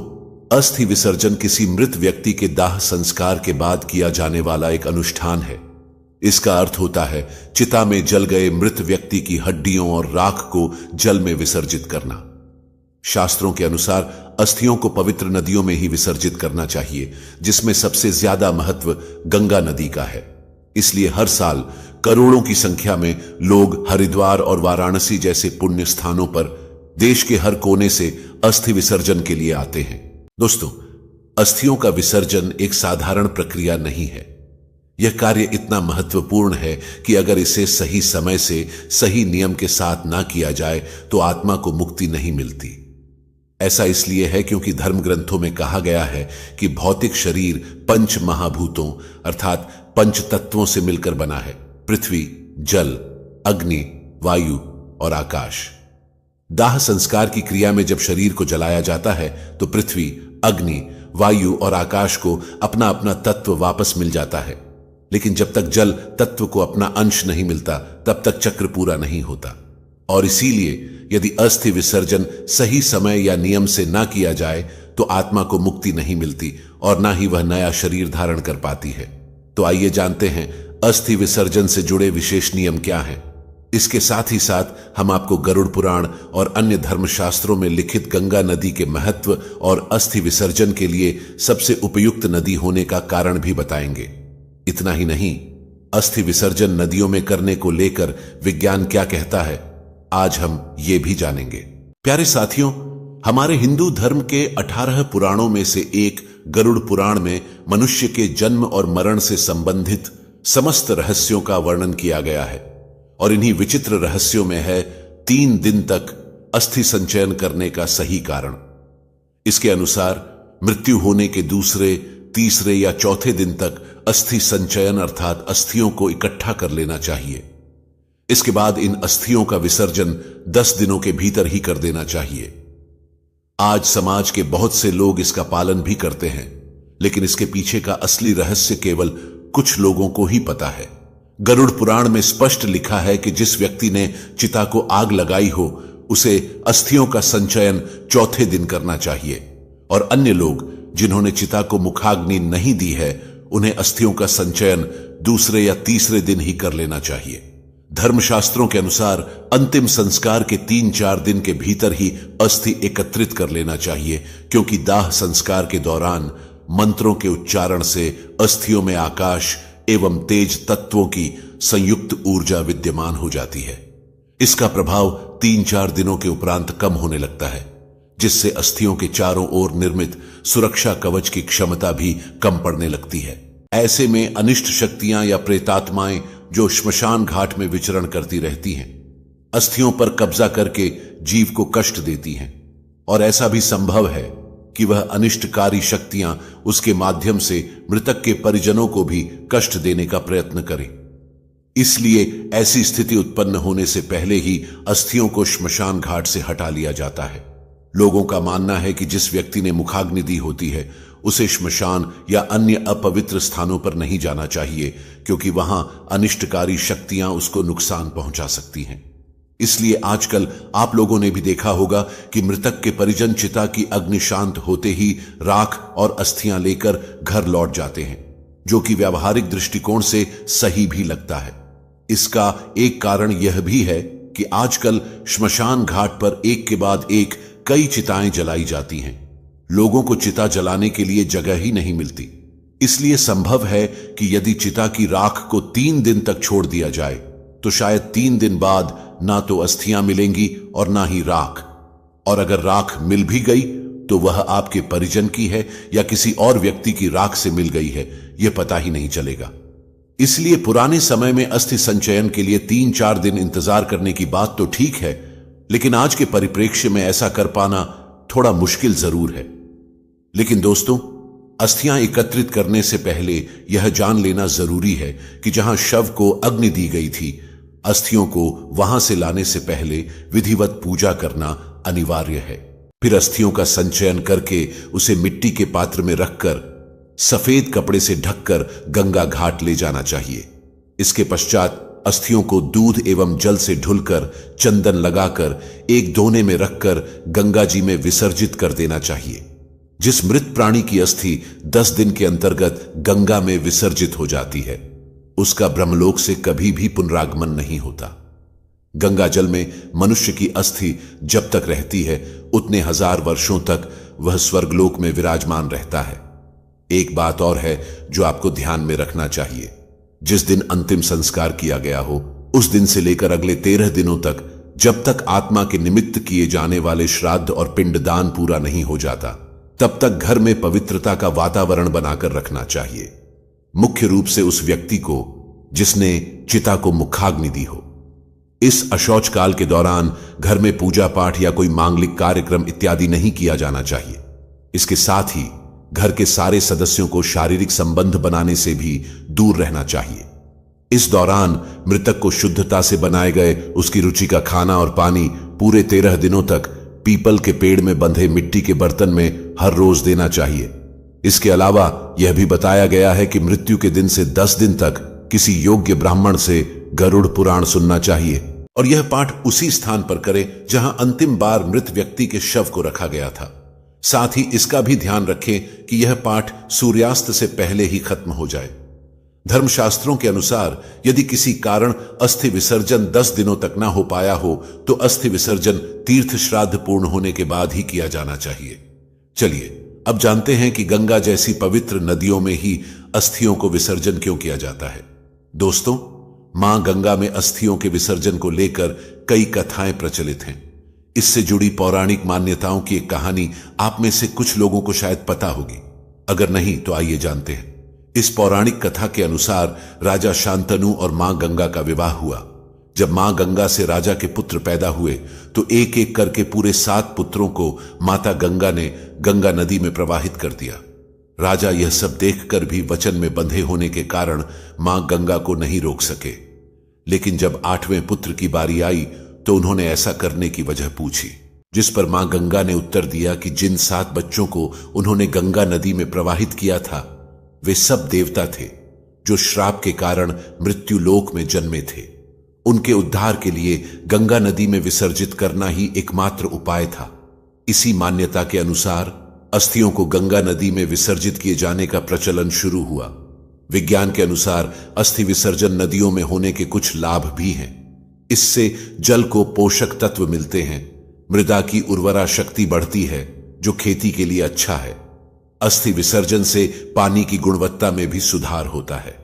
अस्थि विसर्जन किसी मृत व्यक्ति के दाह संस्कार के बाद किया जाने वाला एक अनुष्ठान है। इसका अर्थ होता है चिता में जल गए मृत व्यक्ति की हड्डियों और राख को जल में विसर्जित करना। शास्त्रों के अनुसार अस्थियों को पवित्र नदियों में ही विसर्जित करना चाहिए, जिसमें सबसे ज्यादा महत्व गंगा नदी का है। इसलिए हर साल करोड़ों की संख्या में लोग हरिद्वार और वाराणसी जैसे पुण्य स्थानों पर देश के हर कोने से अस्थि विसर्जन के लिए आते हैं। दोस्तों, अस्थियों का विसर्जन एक साधारण प्रक्रिया नहीं है। यह कार्य इतना महत्वपूर्ण है कि अगर इसे सही समय से सही नियम के साथ ना किया जाए तो आत्मा को मुक्ति नहीं मिलती। ऐसा इसलिए है क्योंकि धर्म ग्रंथों में कहा गया है कि भौतिक शरीर 5 महाभूतों अर्थात 5 तत्वों से मिलकर बना है: पृथ्वी, जल, अग्नि, वायु और आकाश। दाह संस्कार की क्रिया में जब शरीर को जलाया जाता है तो पृथ्वी, अग्नि, वायु और आकाश को अपना अपना तत्व वापस मिल जाता है। लेकिन जब तक जल तत्व को अपना अंश नहीं मिलता तब तक चक्र पूरा नहीं होता। और इसीलिए यदि अस्थि विसर्जन सही समय या नियम से ना किया जाए तो आत्मा को मुक्ति नहीं मिलती और ना ही वह नया शरीर धारण कर पाती है। तो आइए जानते हैं अस्थि विसर्जन से जुड़े विशेष नियम क्या हैं। इसके साथ ही साथ हम आपको गरुड़ पुराण और अन्य धर्मशास्त्रों में लिखित गंगा नदी के महत्व और अस्थि विसर्जन के लिए सबसे उपयुक्त नदी होने का कारण भी बताएंगे। इतना ही नहीं, अस्थि विसर्जन नदियों में करने को लेकर विज्ञान क्या कहता है, आज हम ये भी जानेंगे। प्यारे साथियों, हमारे हिंदू धर्म के 18 पुराणों में से एक गरुड़ पुराण में मनुष्य के जन्म और मरण से संबंधित समस्त रहस्यों का वर्णन किया गया है। और इन्हीं विचित्र रहस्यों में है 3 दिन तक अस्थि संचयन करने का सही कारण। इसके अनुसार मृत्यु होने के दूसरे, तीसरे या चौथे दिन तक अस्थि संचयन अर्थात अस्थियों को इकट्ठा कर लेना चाहिए। इसके बाद इन अस्थियों का विसर्जन 10 दिनों के भीतर ही कर देना चाहिए। आज समाज के बहुत से लोग इसका पालन भी करते हैं, लेकिन इसके पीछे का असली रहस्य केवल कुछ लोगों को ही पता है। गरुड़ पुराण में स्पष्ट लिखा है कि जिस व्यक्ति ने चिता को आग लगाई हो उसे अस्थियों का संचयन चौथे दिन करना चाहिए, और अन्य लोग जिन्होंने चिता को मुखाग्नि नहीं दी है उन्हें अस्थियों का संचयन दूसरे या तीसरे दिन ही कर लेना चाहिए। धर्मशास्त्रों के अनुसार अंतिम संस्कार के 3-4 दिन के भीतर ही अस्थि एकत्रित कर लेना चाहिए, क्योंकि दाह संस्कार के दौरान मंत्रों के उच्चारण से अस्थियों में आकाश एवं तेज तत्वों की संयुक्त ऊर्जा विद्यमान हो जाती है। इसका प्रभाव 3-4 दिनों के उपरांत कम होने लगता है, जिससे अस्थियों के चारों ओर निर्मित सुरक्षा कवच की क्षमता भी कम पड़ने लगती है। ऐसे में अनिष्ट शक्तियां या प्रेतात्माएं जो श्मशान घाट में विचरण करती रहती हैं, अस्थियों पर कब्जा करके जीव को कष्ट देती हैं, और ऐसा भी संभव है कि वह अनिष्टकारी शक्तियां उसके माध्यम से मृतक के परिजनों को भी कष्ट देने का प्रयत्न करें। इसलिए ऐसी स्थिति उत्पन्न होने से पहले ही अस्थियों को श्मशान घाट से हटा लिया जाता है। लोगों का मानना है कि जिस व्यक्ति ने मुखाग्नि दी होती है उसे श्मशान या अन्य अपवित्र स्थानों पर नहीं जाना चाहिए, क्योंकि वहां अनिष्टकारी शक्तियां उसको नुकसान पहुंचा सकती हैं। इसलिए आजकल आप लोगों ने भी देखा होगा कि मृतक के परिजन चिता की अग्नि शांत होते ही राख और अस्थियां लेकर घर लौट जाते हैं, जो कि व्यावहारिक दृष्टिकोण से सही भी लगता है। इसका एक कारण यह भी है कि आजकल श्मशान घाट पर एक के बाद एक कई चिताएं जलाई जाती हैं। लोगों को चिता जलाने के लिए जगह ही नहीं मिलती। इसलिए संभव है कि यदि चिता की राख को 3 दिन तक छोड़ दिया जाए तो शायद 3 दिन बाद ना तो अस्थियां मिलेंगी और ना ही राख, और अगर राख मिल भी गई तो वह आपके परिजन की है या किसी और व्यक्ति की राख से मिल गई है, यह पता ही नहीं चलेगा। इसलिए पुराने समय में अस्थि संचयन के लिए 3-4 दिन इंतजार करने की बात तो ठीक है, लेकिन आज के परिप्रेक्ष्य में ऐसा कर पाना थोड़ा मुश्किल जरूर है। लेकिन दोस्तों, अस्थियां एकत्रित करने से पहले यह जान लेना जरूरी है कि जहां शव को अग्नि दी गई थी, अस्थियों को वहां से लाने से पहले विधिवत पूजा करना अनिवार्य है। फिर अस्थियों का संचयन करके उसे मिट्टी के पात्र में रखकर सफेद कपड़े से ढककर गंगा घाट ले जाना चाहिए। इसके पश्चात अस्थियों को दूध एवं जल से ढुलकर चंदन लगाकर एक दोने में रखकर गंगा जी में विसर्जित कर देना चाहिए। जिस मृत प्राणी की अस्थि 10 दिन के अंतर्गत गंगा में विसर्जित हो जाती है, उसका ब्रह्मलोक से कभी भी पुनरागमन नहीं होता। गंगा जल में मनुष्य की अस्थि जब तक रहती है, उतने 1000 वर्षों तक वह स्वर्गलोक में विराजमान रहता है। एक बात और है जो आपको ध्यान में रखना चाहिए। जिस दिन अंतिम संस्कार किया गया हो, उस दिन से लेकर अगले 13 दिनों तक, जब तक आत्मा के निमित्त किए जाने वाले श्राद्ध और पिंडदान पूरा नहीं हो जाता, तब तक घर में पवित्रता का वातावरण बनाकर रखना चाहिए। मुख्य रूप से उस व्यक्ति को जिसने चिता को मुखाग्नि दी हो। इस अशौच काल के दौरान घर में पूजा पाठ या कोई मांगलिक कार्यक्रम इत्यादि नहीं किया जाना चाहिए। इसके साथ ही घर के सारे सदस्यों को शारीरिक संबंध बनाने से भी दूर रहना चाहिए। इस दौरान मृतक को शुद्धता से बनाए गए उसकी रुचि का खाना और पानी पूरे 13 दिनों तक पीपल के पेड़ में बंधे मिट्टी के बर्तन में हर रोज देना चाहिए। इसके अलावा यह भी बताया गया है कि मृत्यु के दिन से 10 दिन तक किसी योग्य ब्राह्मण से गरुड़ पुराण सुनना चाहिए, और यह पाठ उसी स्थान पर करें जहां अंतिम बार मृत व्यक्ति के शव को रखा गया था। साथ ही इसका भी ध्यान रखें कि यह पाठ सूर्यास्त से पहले ही खत्म हो जाए। धर्मशास्त्रों के अनुसार यदि किसी कारण अस्थि विसर्जन 10 दिनों तक ना हो पाया हो, तो अस्थि विसर्जन तीर्थ श्राद्ध पूर्ण होने के बाद ही किया जाना चाहिए। चलिए अब जानते हैं कि गंगा जैसी पवित्र नदियों में ही अस्थियों को विसर्जन क्यों किया जाता है। दोस्तों, मां गंगा में अस्थियों के विसर्जन को लेकर कई कथाएं प्रचलित हैं। इससे जुड़ी पौराणिक मान्यताओं की एक कहानी आप में से कुछ लोगों को शायद पता होगी। अगर नहीं तो आइए जानते हैं। इस पौराणिक कथा के अनुसार राजा शांतनु और मां गंगा का विवाह हुआ। जब मां गंगा से राजा के पुत्र पैदा हुए तो एक एक करके पूरे 7 पुत्रों को माता गंगा ने गंगा नदी में प्रवाहित कर दिया। राजा यह सब देखकर भी वचन में बंधे होने के कारण मां गंगा को नहीं रोक सके। लेकिन जब 8वें पुत्र की बारी आई तो उन्होंने ऐसा करने की वजह पूछी, जिस पर मां गंगा ने उत्तर दिया कि जिन 7 बच्चों को उन्होंने गंगा नदी में प्रवाहित किया था, वे सब देवता थे जो श्राप के कारण मृत्यु लोक में जन्मे थे। उनके उद्धार के लिए गंगा नदी में विसर्जित करना ही एकमात्र उपाय था। इसी मान्यता के अनुसार अस्थियों को गंगा नदी में विसर्जित किए जाने का प्रचलन शुरू हुआ। विज्ञान के अनुसार अस्थि विसर्जन नदियों में होने के कुछ लाभ भी हैं। इससे जल को पोषक तत्व मिलते हैं, मृदा की उर्वरा शक्ति बढ़ती है जो खेती के लिए अच्छा है। अस्थि विसर्जन से पानी की गुणवत्ता में भी सुधार होता है।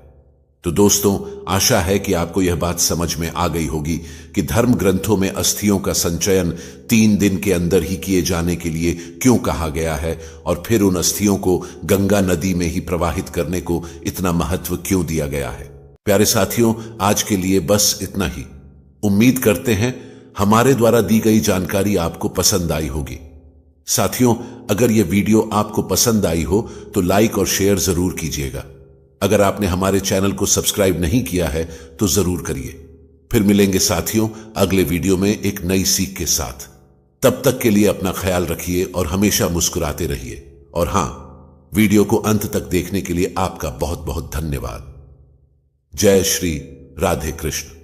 तो दोस्तों, आशा है कि आपको यह बात समझ में आ गई होगी कि धर्म ग्रंथों में अस्थियों का संचयन 3 दिन के अंदर ही किए जाने के लिए क्यों कहा गया है, और फिर उन अस्थियों को गंगा नदी में ही प्रवाहित करने को इतना महत्व क्यों दिया गया है। प्यारे साथियों, आज के लिए बस इतना ही। उम्मीद करते हैं हमारे द्वारा दी गई जानकारी आपको पसंद आई होगी। साथियों, अगर यह वीडियो आपको पसंद आई हो तो लाइक और शेयर जरूर कीजिएगा। अगर आपने हमारे चैनल को सब्सक्राइब नहीं किया है तो जरूर करिए। फिर मिलेंगे साथियों अगले वीडियो में एक नई सीख के साथ। तब तक के लिए अपना ख्याल रखिए और हमेशा मुस्कुराते रहिए। और हां, वीडियो को अंत तक देखने के लिए आपका बहुत बहुत धन्यवाद। जय श्री राधे कृष्ण।